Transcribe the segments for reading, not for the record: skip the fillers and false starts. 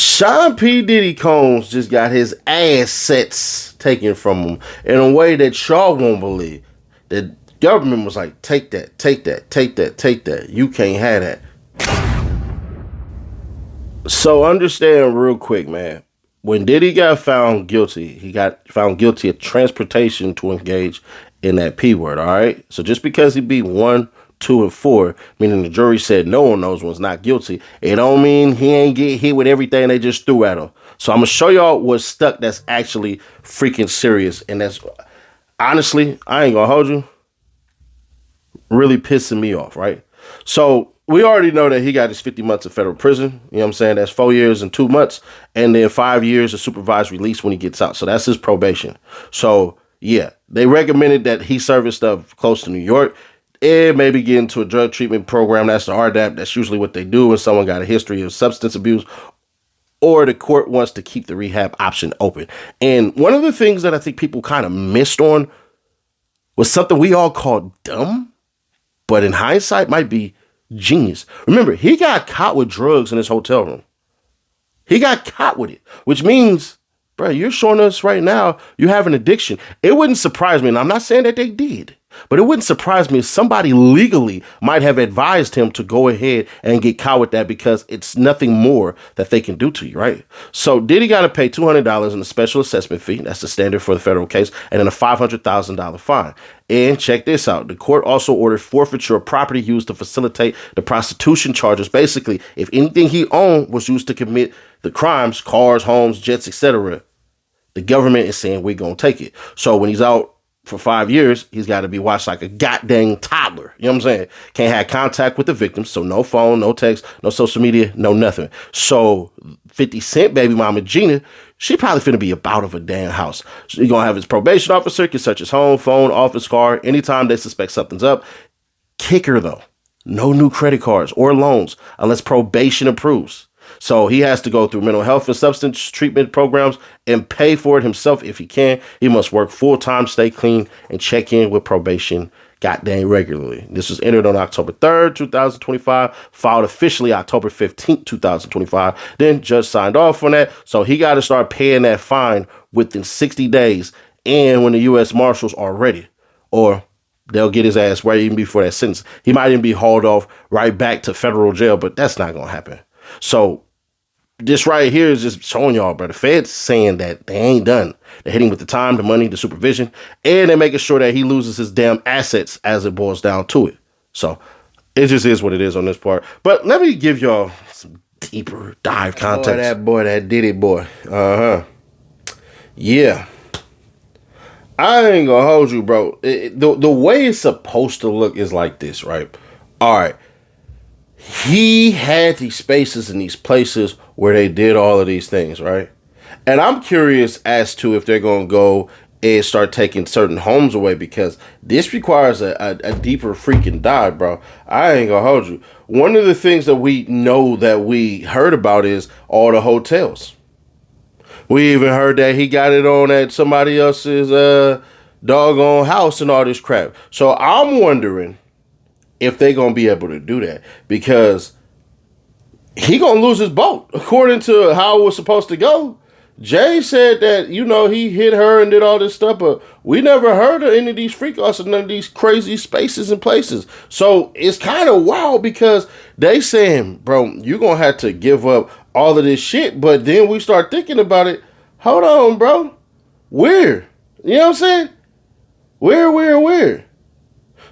Sean P. Diddy Combs just got his assets taken from him in a way that y'all won't believe. The government was like, take that, take that, take that, take that. You can't have that. So understand real quick, man. When Diddy got found guilty, he got found guilty of transportation to engage in that P word, all right? So just because he beat 1, 2, and 4, meaning the jury said no on those ones, not guilty, it don't mean he ain't get hit with everything they just threw at him. So I'm going to show y'all what's stuck that's actually freaking serious. And that's, honestly, I ain't going to hold you, really pissing me off, right? So we already know that he got his 50 months of federal prison. You know what I'm saying? That's 4 years and 2 months. And then 5 years of supervised release when he gets out. So that's his probation. So, yeah, they recommended that he service stuff close to New York. And maybe get into a drug treatment program. That's the RDAP. That's usually what they do when someone got a history of substance abuse. Or the court wants to keep the rehab option open. And one of the things that I think people kind of missed on was something we all call dumb, but in hindsight might be genius. Remember, he got caught with drugs in his hotel room. He got caught with it, which means, bro, you're showing us right now you have an addiction. It wouldn't surprise me, and I'm not saying that they did, but it wouldn't surprise me if somebody legally might have advised him to go ahead and get caught with that because it's nothing more that they can do to you, right? So Diddy got to pay $200 in a special assessment fee. That's the standard for the federal case, and then a $500,000 fine. And check this out. The court also ordered forfeiture of property used to facilitate the prostitution charges. Basically, if anything he owned was used to commit the crimes, cars, homes, jets, etc., the government is saying we're going to take it. So when he's out for 5 years, he's got to be watched like a goddamn toddler. You know what I'm saying? Can't have contact with the victims. So no phone, no text, no social media, no nothing. So 50 Cent baby mama Gina, she probably finna be about of a damn house. She's going to have his probation officer can search his home, phone, office, car, anytime they suspect something's up. Kicker though, no new credit cards or loans unless probation approves. So he has to go through mental health and substance treatment programs and pay for it himself if he can. He must work full-time, stay clean, and check in with probation goddamn regularly. This was entered on October 3rd, 2025, filed officially October 15th, 2025. Then judge signed off on that. So he got to start paying that fine within 60 days and when the U.S. Marshals are ready. Or they'll get his ass right even before that sentence. He might even be hauled off right back to federal jail, but that's not going to happen. So this right here is just showing y'all, bro. The Fed's saying that they ain't done. They're hitting with the time, the money, the supervision, and they're making sure that he loses his damn assets as it boils down to it. So it just is what it is on this part. But let me give y'all some deeper dive context. That Diddy boy. Yeah. I ain't gonna hold you, bro. The way it's supposed to look is like this, right? All right. He had these spaces and these places where they did all of these things, right? And I'm curious as to if they're going to go and start taking certain homes away because this requires a deeper freaking dive, bro. I ain't going to hold you. One of the things that we know that we heard about is all the hotels. We even heard that he got it on at somebody else's doggone house and all this crap. So I'm wondering if they gonna be able to do that because he gonna lose his boat according to how it was supposed to go. Jay said that, you know, he hit her and did all this stuff, but we never heard of any of these freak offs and none of these crazy spaces and places. So it's kind of wild because they saying, bro, you gonna have to give up all of this shit. But then we start thinking about it. Hold on, bro. Where? You know what I'm saying? Where?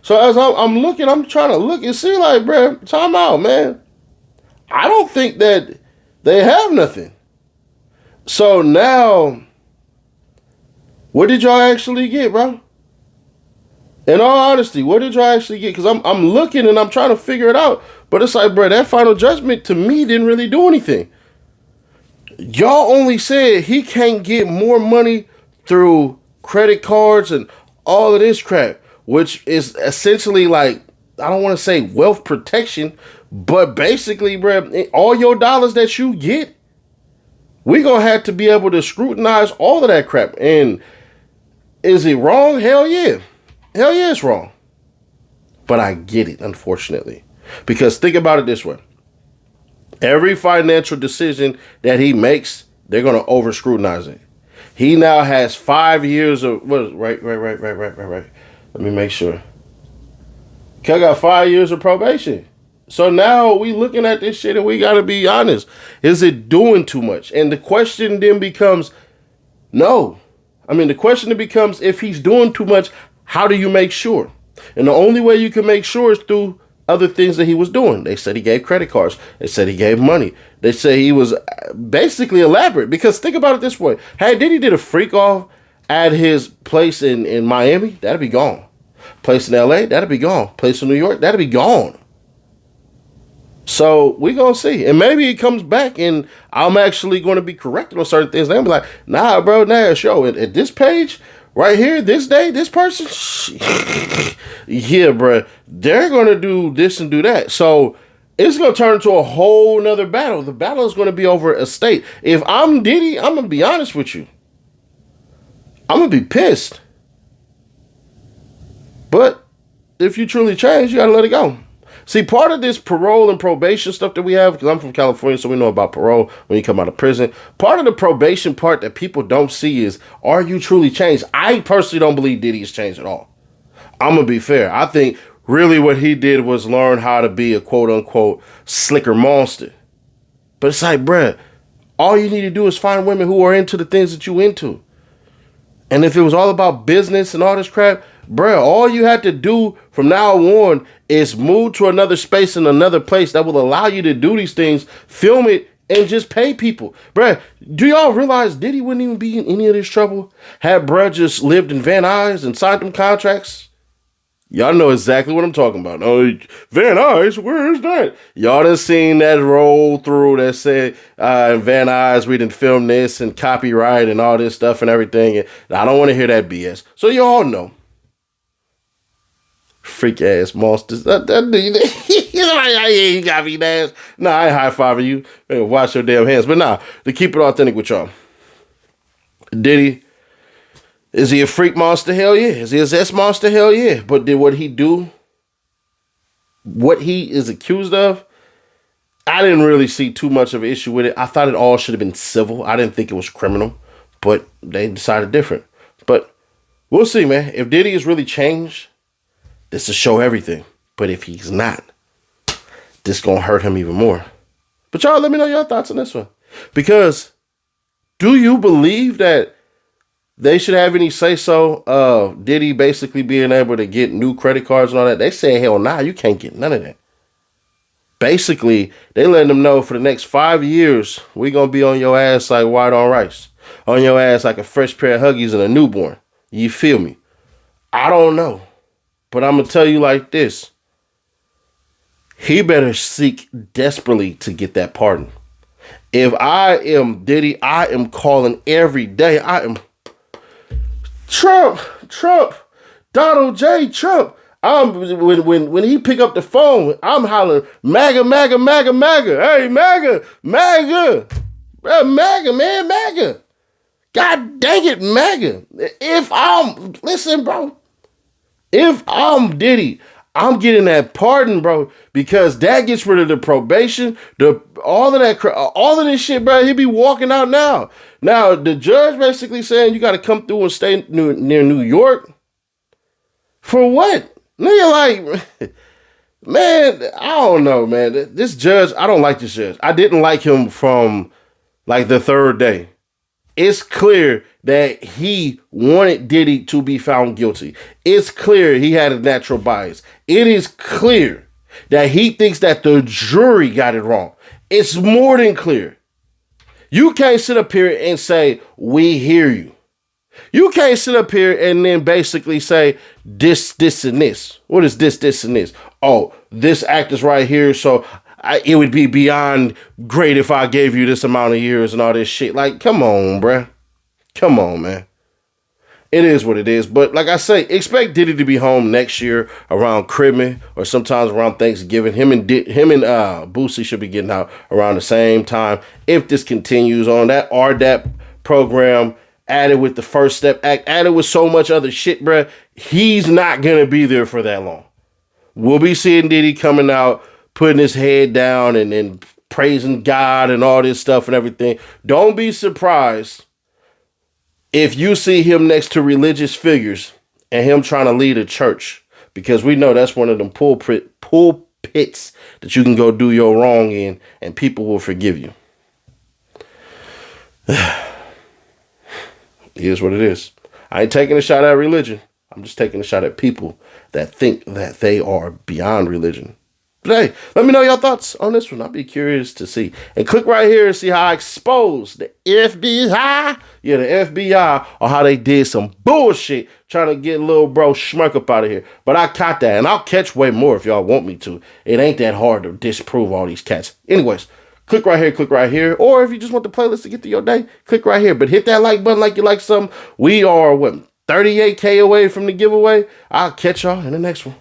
So as I'm looking, I'm trying to look and see, like, bro, time out, man. I don't think that they have nothing. So now, what did y'all actually get, bro? In all honesty, what did y'all actually get? Because I'm looking and I'm trying to figure it out. But it's like, bro, that final judgment to me didn't really do anything. Y'all only said he can't get more money through credit cards and all of this crap, which is essentially like, I don't want to say wealth protection, but basically, bro, all your dollars that you get, we're going to have to be able to scrutinize all of that crap. And is it wrong? Hell yeah. Hell yeah, it's wrong. But I get it, unfortunately. Because think about it this way. Every financial decision that he makes, they're going to over scrutinize it. He now has 5 years of what is right. Let me make sure. Cuz got 5 years of probation. So now we looking at this shit and we got to be honest. Is it doing too much? And the question then becomes no. I mean, the question then becomes if he's doing too much, how do you make sure? And the only way you can make sure is through other things that he was doing. They said he gave credit cards. They said he gave money. They say he was basically elaborate. Because think about it this way. Hey, Diddy did a freak off at his place in Miami, that'd be gone. Place in LA, that'd be gone. Place in New York, that'd be gone. So we gonna see. And maybe it comes back and I'm actually gonna be corrected on certain things. They'll be like, nah, bro, nah, show at this page, right here, this day, this person, yeah, bro, they're going to do this and do that. So it's going to turn into a whole nother battle. The battle is going to be over estate. If I'm Diddy, I'm going to be honest with you. I'm going to be pissed. But if you truly change, you got to let it go. See, part of this parole and probation stuff that we have, because I'm from California, so we know about parole when you come out of prison. Part of the probation part that people don't see is, are you truly changed? I personally don't believe Diddy's changed at all. I'm going to be fair. I think really what he did was learn how to be a quote-unquote slicker monster. But it's like, bruh, all you need to do is find women who are into the things that you into. And if it was all about business and all this crap, bruh, all you had to do from now on is move to another space in another place that will allow you to do these things, film it, and just pay people. Bruh, do y'all realize Diddy wouldn't even be in any of this trouble had bruh just lived in Van Nuys and signed them contracts? Y'all know exactly what I'm talking about. Oh, Van Nuys, where is that? Y'all done seen that roll through that said in Van Nuys we done film this and copyright and all this stuff and everything. And I don't want to hear that BS. So y'all know. Freak ass monsters. You got me ass. Nah, I ain't high fiving you. Hey, wash your damn hands. But nah, to keep it authentic with y'all. Diddy, is he a freak monster? Hell yeah. Is he a zest monster? Hell yeah. But did what he do, what he is accused of, I didn't really see too much of an issue with it. I thought it all should have been civil. I didn't think it was criminal. But they decided different. But we'll see, man. If Diddy is really changed, this will show everything. But if he's not, this gonna hurt him even more. But y'all, let me know your thoughts on this one. Because do you believe that they should have any say-so of Diddy basically being able to get new credit cards and all that? They say, hell nah, you can't get none of that. Basically, they letting them know for the next 5 years, we gonna be on your ass like white on rice. On your ass like a fresh pair of Huggies and a newborn. You feel me? I don't know. But I'm going to tell you like this. He better seek desperately to get that pardon. If I am Diddy, I am calling every day. I am Trump, Donald J. Trump. When he pick up the phone, I'm hollering, MAGA, MAGA, MAGA, MAGA. Hey, MAGA, MAGA. MAGA, man, MAGA. God dang it, MAGA. Listen, bro. If I'm Diddy, I'm getting that pardon, bro, because that gets rid of the probation, all of this shit, bro. He'll be walking out now. Now, the judge basically saying you got to come through and stay near New York. For what? Nigga, like, man, I don't know, man. This judge, I don't like this judge. I didn't like him from, like, the third day. It's clear that he wanted Diddy to be found guilty. It's clear he had a natural bias. It is clear that he thinks that the jury got it wrong. It's more than clear. You can't sit up here and say, we hear you. You can't sit up here and then basically say this, and this. What is this, and this? Oh, this act is right here, so it would be beyond great if I gave you this amount of years and all this shit. Like, come on, bruh. Come on, man. It is what it is. But like I say, expect Diddy to be home next year around Christmas or sometimes around Thanksgiving. Him and Boosie should be getting out around the same time. If this continues on that RDAP program, added with the First Step Act, added with so much other shit, bruh, he's not going to be there for that long. We'll be seeing Diddy coming out, putting his head down and praising God and all this stuff and everything. Don't be surprised if you see him next to religious figures and him trying to lead a church, because we know that's one of them pulpits that you can go do your wrong in and people will forgive you. It is what it is. I ain't taking a shot at religion. I'm just taking a shot at people that think that they are beyond religion. But hey, let me know your thoughts on this one. I'll be curious to see. And click right here and see how I expose the FBI. Yeah, the FBI, or how they did some bullshit trying to get little bro Schmuck up out of here. But I caught that, and I'll catch way more if y'all want me to. It ain't that hard to disprove all these cats. Anyways, click right here. Or if you just want the playlist to get through your day, click right here. But hit that like button like you like something. We are, 38K away from the giveaway. I'll catch y'all in the next one.